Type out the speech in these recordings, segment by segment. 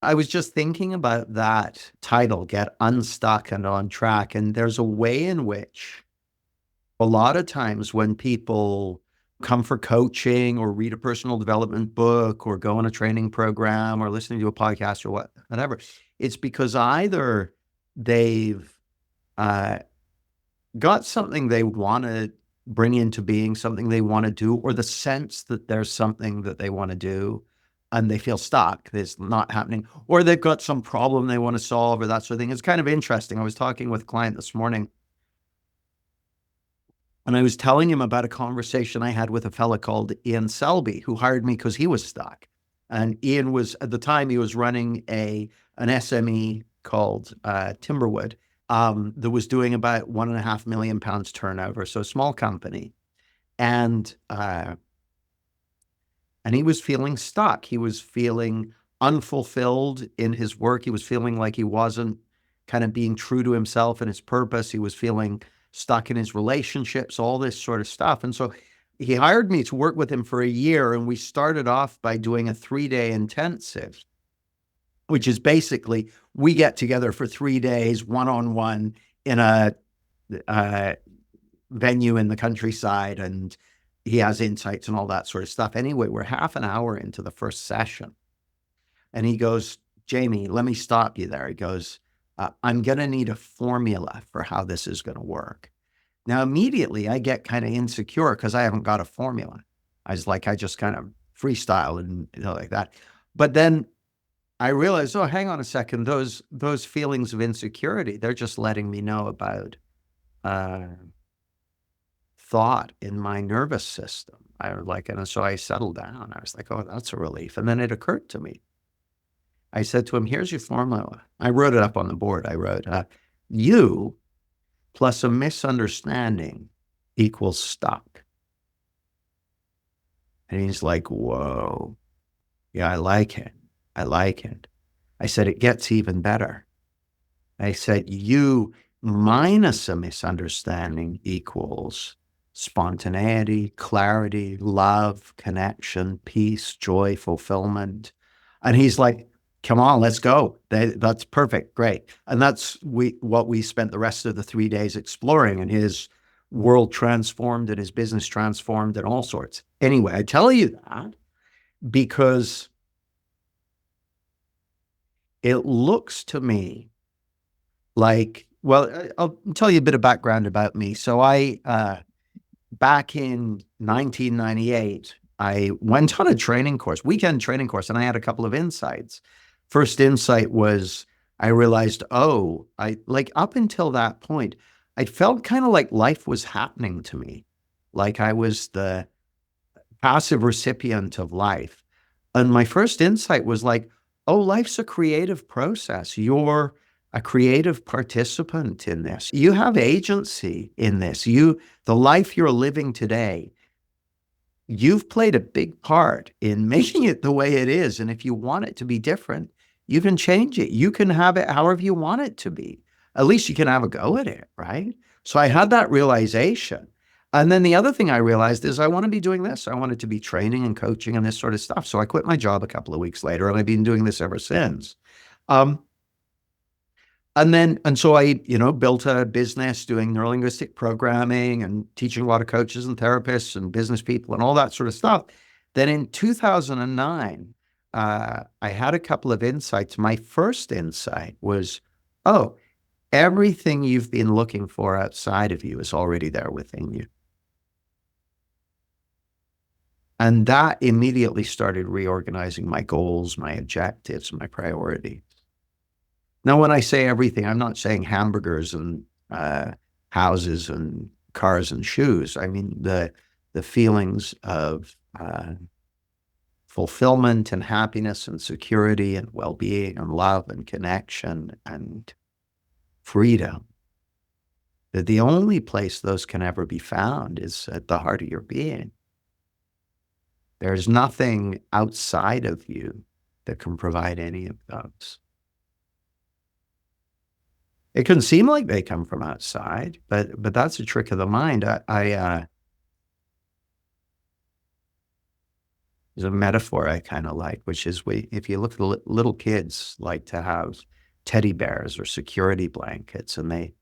I was just thinking about that title, Get Unstuck and On Track. And there's a way in which a lot of times when people come for coaching or read a personal development book or go on a training program or listening to a podcast or whatever, it's because either they've uh, got something they want to bring into being, something they want to do, or the sense that there's something that they want to do and they feel stuck, it's not happening, or they've got some problem they want to solve or that sort of thing. It's kind of interesting. I was talking with a client this morning and I was telling him about a conversation I had with a fella called Ian Selby, who hired me because he was stuck. And Ian was, at the time, he was running an SME called Timberwood that was doing about £1.5 million turnover, so a small company. And he was feeling stuck. He was feeling unfulfilled in his work. He was feeling like he wasn't kind of being true to himself and his purpose. He was feeling stuck in his relationships, all this sort of stuff. And so he hired me to work with him for a year. And we started off by doing a 3-day intensive, which is basically we get together for 3 days, one-on-one in a venue in the countryside, and he has insights and all that sort of stuff. Anyway, we're half an hour into the first session. And he goes, Jamie, let me stop you there. He goes, I'm going to need a formula for how this is going to work. Now, immediately I get kind of insecure because I haven't got a formula. I just kind of freestyle and like that. But then I realized, oh, hang on a second. Those feelings of insecurity, they're just letting me know about thought in my nervous system. And so I settled down. I was like, oh, that's a relief. And then it occurred to me. I said to him, here's your formula. I wrote it up on the board. I wrote, you plus a misunderstanding equals stuck. And he's like, whoa. Yeah, I like it. I like it. I said, it gets even better. I said, you minus a misunderstanding equals spontaneity, clarity, love, connection, peace, joy, fulfillment. And he's like, come on, let's go. That's perfect. Great. And that's what we spent the rest of the 3 days exploring, and his world transformed and his business transformed and all sorts. Anyway, I tell you that because it looks to me like, well, I'll tell you a bit of background about me. So back in 1998, I went on a weekend training course, and I had a couple of insights. First insight was I realized, up until that point, I felt kind of like life was happening to me. Like I was the passive recipient of life. And my first insight was like, oh, life's a creative process. You're a creative participant in this. You have agency in this. The life you're living today, you've played a big part in making it the way it is. And if you want it to be different, you can change it. You can have it however you want it to be. At least you can have a go at it, right? So I had that realization. And then the other thing I realized is I want to be doing this. I wanted to be training and coaching and this sort of stuff. So I quit my job a couple of weeks later, and I've been doing this ever since. And so I, built a business doing neurolinguistic programming and teaching a lot of coaches and therapists and business people and all that sort of stuff. Then in 2009, I had a couple of insights. My first insight was, oh, everything you've been looking for outside of you is already there within you. And that immediately started reorganizing my goals, my objectives, my priorities. Now, when I say everything, I'm not saying hamburgers and houses and cars and shoes. I mean the feelings of fulfillment and happiness and security and well-being and love and connection and freedom. That the only place those can ever be found is at the heart of your being. There's nothing outside of you that can provide any of those. It can seem like they come from outside, but that's a trick of the mind. is a metaphor I kind of like, which is if you look at little kids like to have teddy bears or security blankets, and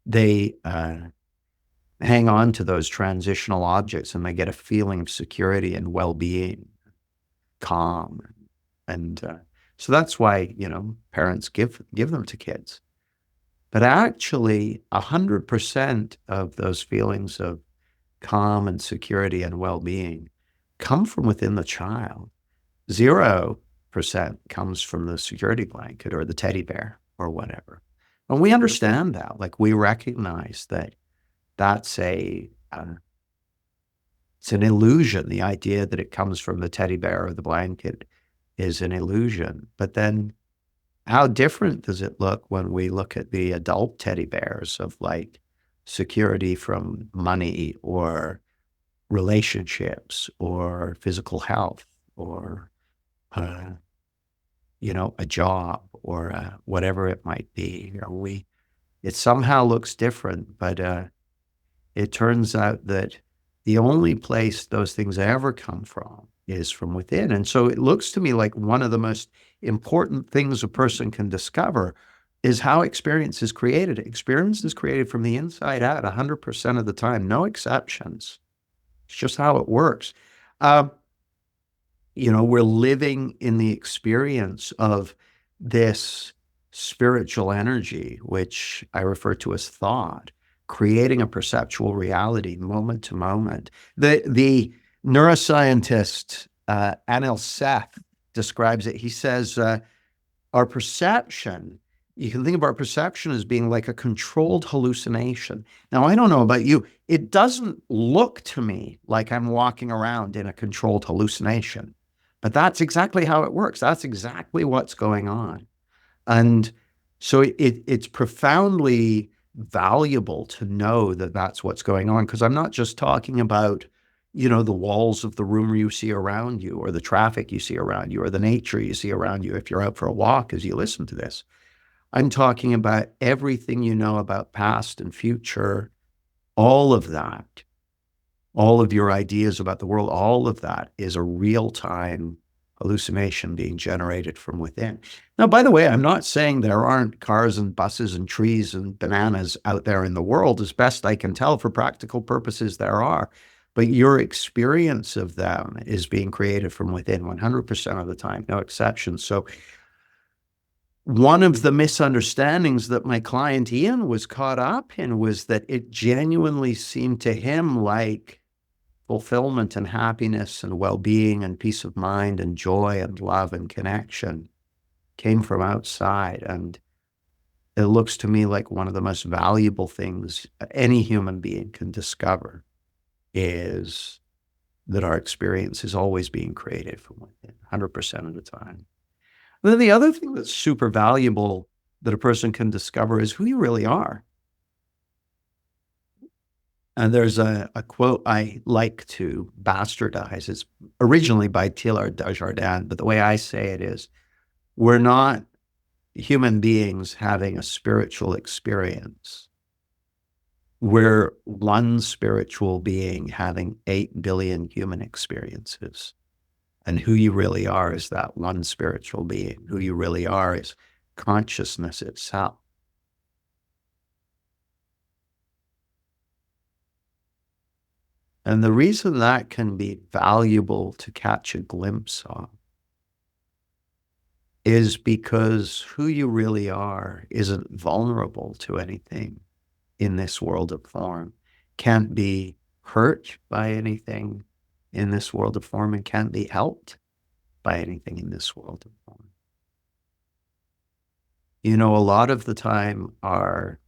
they hang on to those transitional objects, and they get a feeling of security and well-being, calm, and so that's why parents give them to kids. But actually, 100% of those feelings of calm and security and well-being come from within the child. 0% comes from the security blanket or the teddy bear or whatever. And we understand that, like we recognize that that's it's an illusion. The idea that it comes from the teddy bear or the blanket is an illusion. But then how different does it look when we look at the adult teddy bears of like security from money or relationships or physical health or uh, a job or whatever it might be. It somehow looks different, but it turns out that the only place those things ever come from is from within. And so it looks to me like one of the most important things a person can discover is how experience is created. Experience is created from the inside out 100% of the time, no exceptions. It's just how it works. We're living in the experience of this spiritual energy, which I refer to as thought, creating a perceptual reality moment to moment. The neuroscientist Anil Seth describes it. He says, our perception, you can think of our perception as being like a controlled hallucination. Now, I don't know about you. It doesn't look to me like I'm walking around in a controlled hallucination, but that's exactly how it works. That's exactly what's going on. And so it's profoundly valuable to know that that's what's going on, because I'm not just talking about, the walls of the room you see around you or the traffic you see around you or the nature you see around you if you're out for a walk as you listen to this. I'm talking about everything you know about past and future, all of that, all of your ideas about the world, all of that is a real-time hallucination being generated from within. Now, by the way, I'm not saying there aren't cars and buses and trees and bananas out there in the world. As best I can tell, for practical purposes, there are. But your experience of them is being created from within 100% of the time, no exceptions. So one of the misunderstandings that my client Ian was caught up in was that it genuinely seemed to him like fulfillment and happiness and well-being and peace of mind and joy and love and connection came from outside. And it looks to me like one of the most valuable things any human being can discover is that our experience is always being created from within 100% of the time. And then the other thing that's super valuable that a person can discover is who you really are. And there's a quote I like to bastardize. It's originally by Teilhard de Chardin, but the way I say it is, we're not human beings having a spiritual experience. We're one spiritual being having 8 billion human experiences. And who you really are is that one spiritual being. Who you really are is consciousness itself. And the reason that can be valuable to catch a glimpse of is because who you really are isn't vulnerable to anything in this world of form, can't be hurt by anything in this world of form, and can't be helped by anything in this world of form. A lot of the time our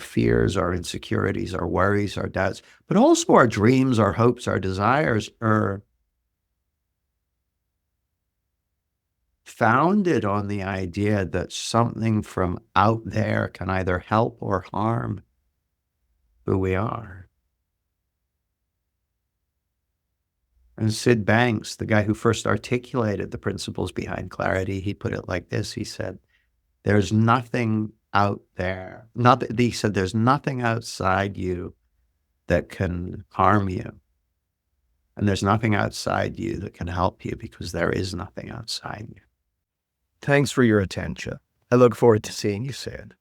fears, our insecurities, our worries, our doubts, but also our dreams, our hopes, our desires are founded on the idea that something from out there can either help or harm who we are. And Sid Banks, the guy who first articulated the principles behind clarity, he put it like this. He said, there's nothing out there. He said, there's nothing outside you that can harm you. And there's nothing outside you that can help you because there is nothing outside you. Thanks for your attention. I look forward to seeing you soon.